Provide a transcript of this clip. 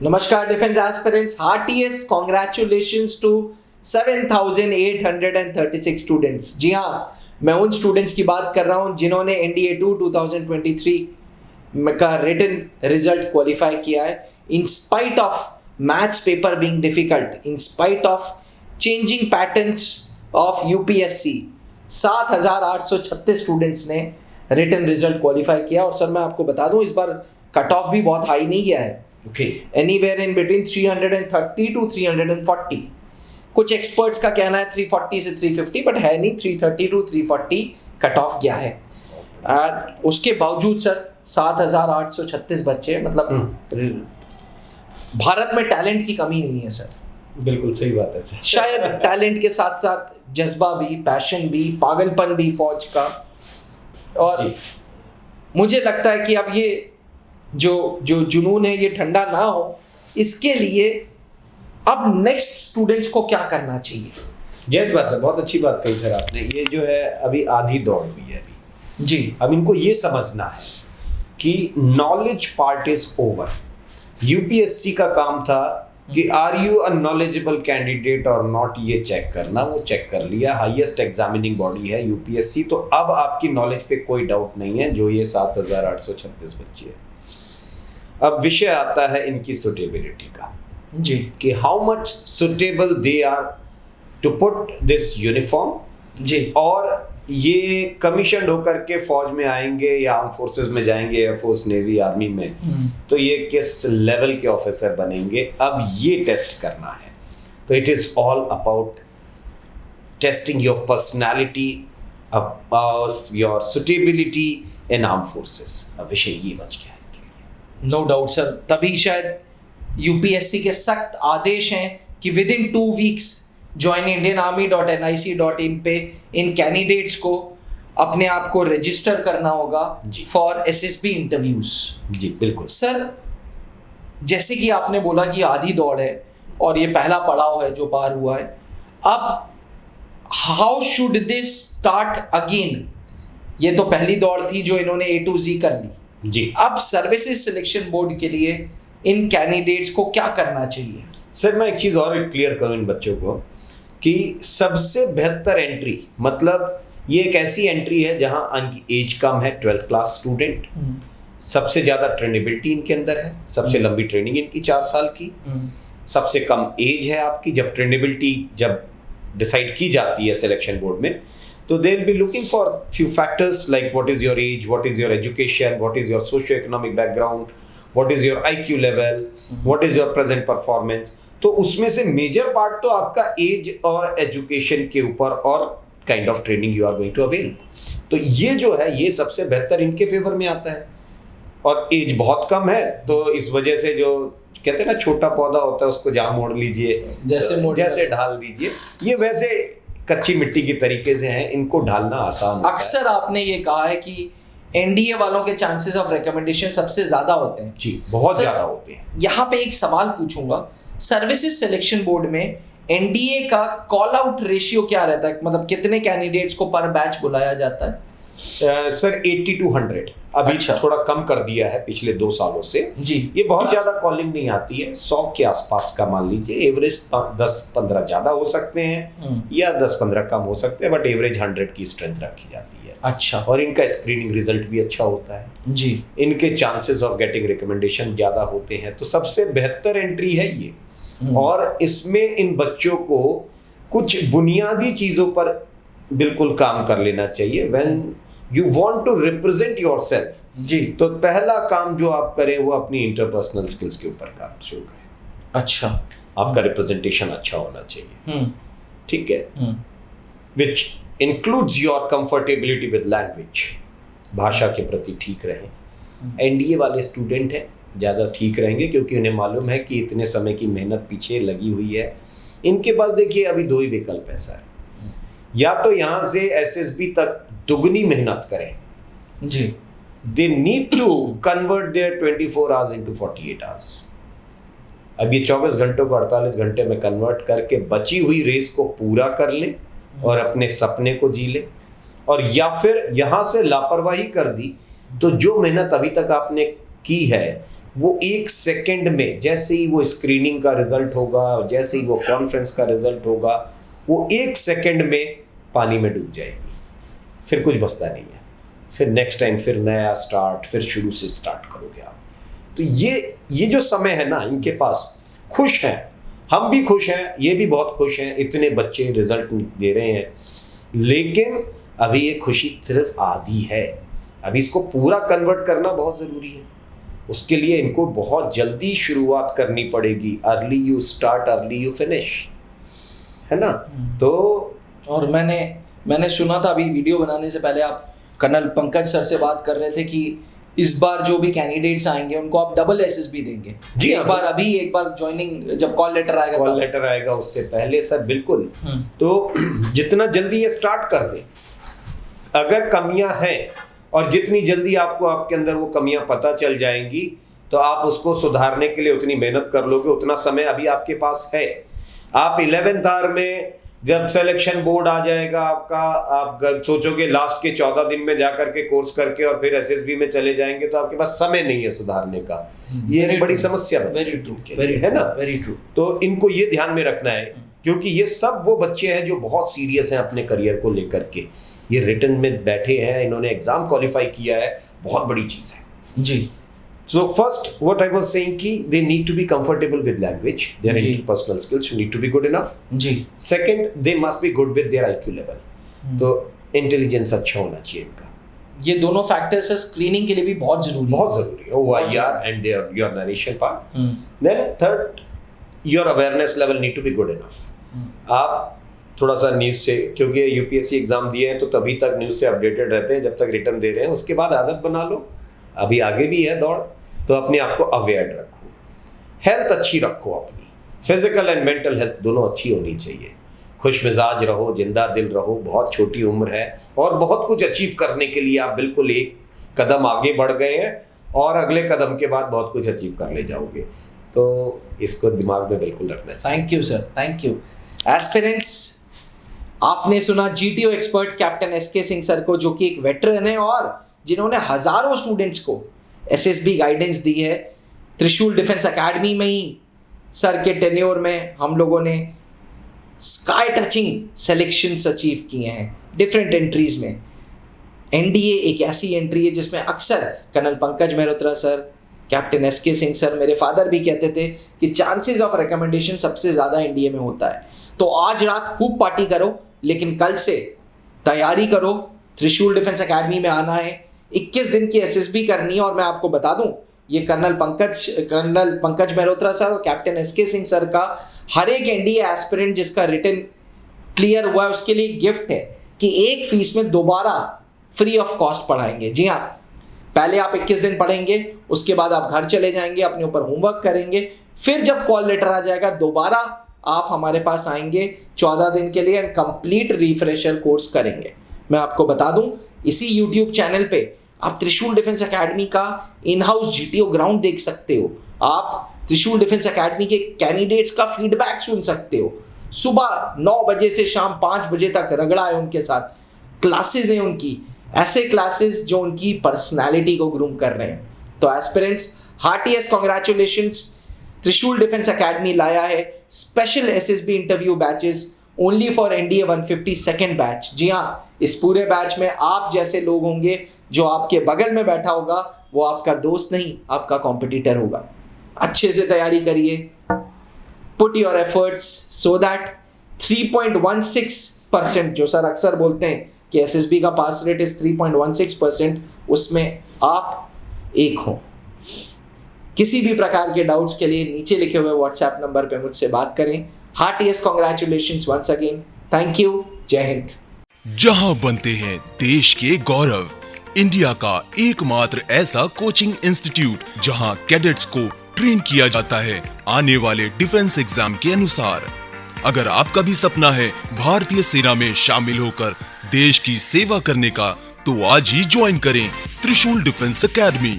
Namaskar, defense aspirants. Heartiest congratulations to 7,836 students. जी हाँ, मैं उन स्टूडेंट्स की बात कर रहा हूँ जिन्होंने NDA 2 2023 का रिटन रिजल्ट क्वालिफाई किया है. In spite of maths paper being difficult, in spite of changing patterns of UPSC, 7,836 students ने रिटन रिजल्ट क्वालिफाई किया. और सर मैं आपको बता दूं, इस बार कट ऑफ भी बहुत हाई नहीं गया है. Anywhere in between 330 to 340. कुछ एक्सपर्ट्स का कहना है 340 से 350, बट है नहीं, 330 to 340 कट ऑफ गया है. उसके बावजूद सर 7,836 बच्चे, मतलब भारत में टैलेंट की कमी नहीं है सर. बिल्कुल सही बात है सर. शायद टैलेंट के साथ साथ जज्बा भी, पैशन भी, पागलपन भी फौज का. और मुझे लगता है कि अब ये जो जुनून है ये ठंडा ना हो, इसके लिए अब नेक्स्ट स्टूडेंट्स को क्या करना चाहिए? जैस बात है, बहुत अच्छी बात कही सर आपने. ये जो है अभी आधी दौड़ हुई है अभी जी. अब इनको ये समझना है कि knowledge part is over. UPSC का काम था कि are you a knowledgeable candidate और नॉट, ये चेक करना. वो चेक कर लिया. हाईएस्ट एग्जामिनिंग बॉडी है यूपीएससी. तो अब आपकी नॉलेज पे कोई डाउट नहीं है. जो ये 7,836 बच्चे हैं, अब विषय आता है इनकी सुटेबिलिटी का जी, कि how much suitable they are to put this uniform जी. और ये कमीशन होकर के फौज में आएंगे या आर्म फोर्सेस में जाएंगे, एयरफोर्स, नेवी, आर्मी में, तो ये किस लेवल के ऑफिसर बनेंगे. अब ये टेस्ट करना है. तो it is all about testing your personality, your suitability in arm forces. अब विषय ये बच गया है. No doubt sir. तभी शायद यूपीएससी के सख्त आदेश हैं कि विद इन 2 weeks joinindianarmy.nic.in पे इन कैंडिडेट्स को अपने आप को रजिस्टर करना होगा फॉर एसएसबी इंटरव्यूज. जी बिल्कुल सर. जैसे कि आपने बोला कि आधी दौड़ है और ये पहला पड़ाव है जो पार हुआ है. अब how should they start again? ये तो पहली दौड़ थी जो इन्होंने A to Z कर ली जी. अब सर्विसेज सिलेक्शन बोर्ड के लिए इन कैंडिडेट्स को क्या करना चाहिए? सर मैं एक चीज और क्लियर करूं इन बच्चों को कि सबसे बेहतर एंट्री, मतलब ये एक ऐसी एंट्री है जहां इनकी एज कम है, 12th क्लास स्टूडेंट, सबसे ज्यादा ट्रेनेबिलिटी इनके अंदर है, सबसे लंबी ट्रेनिंग इनकी 4 साल की, सबसे कम एज है आपकी. जब ट्रेनेबिलिटी जब डिसाइड की जाती है सिलेक्शन बोर्ड में, तो they will be looking for few factors like what is your age, what is your education, what is your socio-economic background, what is your IQ level, what is your present performance. तो उसमें से major part तो आपका as और education के ऊपर और kind of training you are going to avail. तो ये जो है ये सबसे बेहतर इनके फेवर में आता है. और एज बहुत कम है तो इस वजह से जो कहते हैं ना छोटा पौधा होता है उसको जहाँ मोड़ लीजिए, जैसे ढाल दीजिए, ये वैसे कच्ची मिट्टी की तरीके से हैं, इनको ढालना आसान होता है. अक्सर आपने ये कहा है कि एनडीए वालों के चांसेस ऑफ रिकमेंडेशन सबसे ज्यादा होते हैं. जी बहुत ज्यादा होते हैं. यहाँ पे एक सवाल पूछूंगा, सर्विसेज सिलेक्शन बोर्ड में एनडीए का कॉल आउट रेशियो क्या रहता है? मतलब कितने कैंडिडेट्स को पर बैच बुलाया जाता है? सर 80 to 100 अभी थोड़ा कम कर दिया है पिछले 2 सालों से जी. ये बहुत ज्यादा कॉलिंग नहीं आती है. 100 के आसपास का मान लीजिए. एवरेज 10-15 ज्यादा हो सकते हैं या 10-15 कम हो सकते हैं, बट एवरेज 100 की स्ट्रेंथ रखी जाती है. अच्छा. और इनका स्क्रीनिंग रिजल्ट भी अच्छा होता है जी. इनके चांसेस ऑफ गेटिंग रिकमेंडेशन ज्यादा होते हैं. तो सबसे बेहतर एंट्री है ये. और इसमें इन बच्चों को कुछ बुनियादी चीजों पर बिल्कुल काम कर लेना चाहिए. When you want to represent yourself जी, तो पहला काम जो आप करें वो अपनी इंटरपर्सनल स्किल्स के ऊपर काम शुरू करें. अच्छा. आपका रिप्रेजेंटेशन अच्छा होना चाहिए. ठीक है. Which includes your comfortability with language. भाषा के प्रति ठीक रहें. एनडीए वाले स्टूडेंट हैं, ज़्यादा ठीक रहेंगे क्योंकि उन्हें मालूम है कि इतने समय की मेहनत पीछे लगी हुई है. इनके पास देखिए अभी 2 ही विकल्प है सर. या तो यहाँ से एसएसबी तक दुगनी मेहनत करें जी. They need to convert their 24 hours into 48 hours. अब ये 24 घंटों को 48 घंटे में कन्वर्ट करके बची हुई रेस को पूरा कर लें और अपने सपने को जी लें. और या फिर यहाँ से लापरवाही कर दी तो जो मेहनत अभी तक आपने की है वो 1 सेकंड में, जैसे ही वो स्क्रीनिंग का रिजल्ट होगा, जैसे ही वो कॉन्फ्रेंस का रिजल्ट होगा, वो 1 सेकंड में पानी में डूब जाएगी, फिर कुछ बचता नहीं है। फिर नेक्स्ट टाइम फिर नया स्टार्ट, फिर शुरू से स्टार्ट करोगे आप। तो ये जो समय है ना इनके पास, खुश हैं, हम भी खुश हैं, ये भी बहुत खुश हैं, इतने बच्चे रिजल्ट दे रहे हैं, लेकिन अभी ये खुशी सिर्फ आधी है। अभी इसको पूरा कन्वर्ट करना बहुत ज़रूरी है। उसके लिए इनको बहुत जल्दी शुरुआत करनी पड़ेगी। Early you start, early you finish, है ना। तो और मैंने सुना था अभी वीडियो बनाने से पहले आप कर्नल पंकज सर से बात कर रहे थे कि इस बार जो भी कैंडिडेट्स आएंगे उनको आप डबल एसएसबी देंगे। जी, एक बार ज्वाइनिंग जब कॉल लेटर आएगा उससे पहले सर, बिल्कुल। तो जितना जल्दी ये स्टार्ट कर दे, अगर कमियां हैं और जितनी जल्दी आपको आपके अंदर वो कमियां पता चल जाएंगी, तो आप उसको सुधारने के लिए उतनी मेहनत कर लोगे, उतना समय अभी आपके पास है। आप 11th आवर में जब सिलेक्शन बोर्ड आ जाएगा आपका, आप सोचोगे लास्ट के 14 दिन में जाकर के कोर्स करके और फिर एसएसबी में चले जाएंगे, तो आपके पास समय नहीं है सुधारने का। ये एक बड़ी समस्या है ना। Very true. तो इनको ये ध्यान में रखना है, क्योंकि ये सब वो बच्चे हैं जो बहुत सीरियस हैं अपने करियर को लेकर के। ये रिटन में बैठे हैं, इन्होंने एग्जाम क्वालिफाई किया है, बहुत बड़ी चीज है जी। So first, what I was saying कि they need to be comfortable with language, their interpersonal skills need to be good enough. जी. Second, they must be good with their IQ level. तो intelligence अच्छा होना चाहिए इनका। ये दोनों factors screening के लिए भी बहुत जरूरी है। OIR and your narration part. Then third, your awareness level need to be good enough. आप थोड़ा सा न्यूज़ से, क्योंकि यूपीएससी एग्जाम दिए हैं तो तभी तक न्यूज़ से अपडेटेड रहते हैं जब तक रिटर्न दे रहे हैं। उसके बाद आदत बना लो, अभी आगे भी है दौड़, तो अपने आप को अवेयर रखो, हेल्थ अच्छी रखो, अपनी फिजिकल एंड मेंटल हेल्थ दोनों अच्छी होनी चाहिए। खुश मिजाज रहो, जिंदा दिल रहो, बहुत छोटी उम्र है और बहुत कुछ अचीव करने के लिए आप बिल्कुल एक कदम आगे बढ़ गए हैं और अगले कदम के बाद बहुत कुछ अचीव कर ले जाओगे। तो इसको दिमाग में बिल्कुल रखना चाहिए। Thank you sir, thank you. Aspirants, आपने सुना GTO expert captain SK Singh sir को, जो कि एक वेटरन है और जिन्होंने हजारों स्टूडेंट्स को एसएसबी गाइडेंस दी है। त्रिशूल डिफेंस एकेडमी में ही सर के टेन्योर में हम लोगों ने स्काई टचिंग सिलेक्शंस अचीव किए हैं डिफरेंट एंट्रीज में। एनडीए एक ऐसी एंट्री है जिसमें अक्सर colonel Pankaj Mehrotra sir, captain SK Singh sir, मेरे फादर भी कहते थे कि चांसेस ऑफ रिकमेंडेशन सबसे ज़्यादा एनडीए में होता है। तो आज रात खूब पार्टी करो, लेकिन कल से तैयारी करो। त्रिशूल डिफेंस एकेडमी में आना है, 21 दिन की एसएसबी करनी है। और मैं आपको बता दूं, ये कर्नल पंकज मेहरोत्रा सर और कैप्टन एसके सिंह सर का हर एक एनडीए एस्पिरेंट जिसका रिटन क्लियर हुआ है उसके लिए गिफ्ट है कि एक फीस में दोबारा फ्री ऑफ कॉस्ट पढ़ाएंगे। जी हाँ, पहले आप 21 दिन पढ़ेंगे, उसके बाद आप घर चले जाएंगे, अपने ऊपर होमवर्क करेंगे, फिर जब कॉल लेटर आ जाएगा दोबारा आप हमारे पास आएंगे 14 दिन के लिए एंड कंप्लीट रिफ्रेशर कोर्स करेंगे। मैं आपको बता दूं, इसी यूट्यूब चैनल पे आप त्रिशूल डिफेंस एकेडमी का इन हाउस जीटीओ ग्राउंड देख सकते हो। आप त्रिशूल डिफेंस एकेडमी के कैंडिडेट्स का फीडबैक सुन सकते हो। सुबह 9 बजे से शाम 5 बजे तक रगड़ा है उनके साथ, क्लासेस हैं उनकी, ऐसे क्लासेस जो उनकी पर्सनालिटी को ग्रूम कर रहे हैं। तो aspirants, heartiest congratulations. Trishul defence academy लाया है special SSB interview batches only for NDA 152nd batch. जी हाँ, इस पूरे बैच में आप जैसे लोग होंगे, जो आपके बगल में बैठा होगा वो आपका दोस्त नहीं, आपका कॉम्पिटिटर होगा। अच्छे से तैयारी करिए, put your efforts so that 3.16% जो सर अक्सर बोलते हैं कि एसएसबी का पास रेट इज 3.16%, उसमें आप एक हो। किसी भी प्रकार के डाउट्स के लिए नीचे लिखे हुए व्हाट्सएप नंबर पे मुझसे बात करें। Heartiest congratulations once again, thank you, Jai Hind. जहां बनते हैं देश के गौरव, इंडिया का एकमात्र ऐसा कोचिंग इंस्टीट्यूट जहां कैडेट्स को ट्रेन किया जाता है आने वाले डिफेंस एग्जाम के अनुसार। अगर आपका भी सपना है भारतीय सेना में शामिल होकर देश की सेवा करने का, तो आज ही ज्वाइन करें त्रिशूल डिफेंस एकेडमी।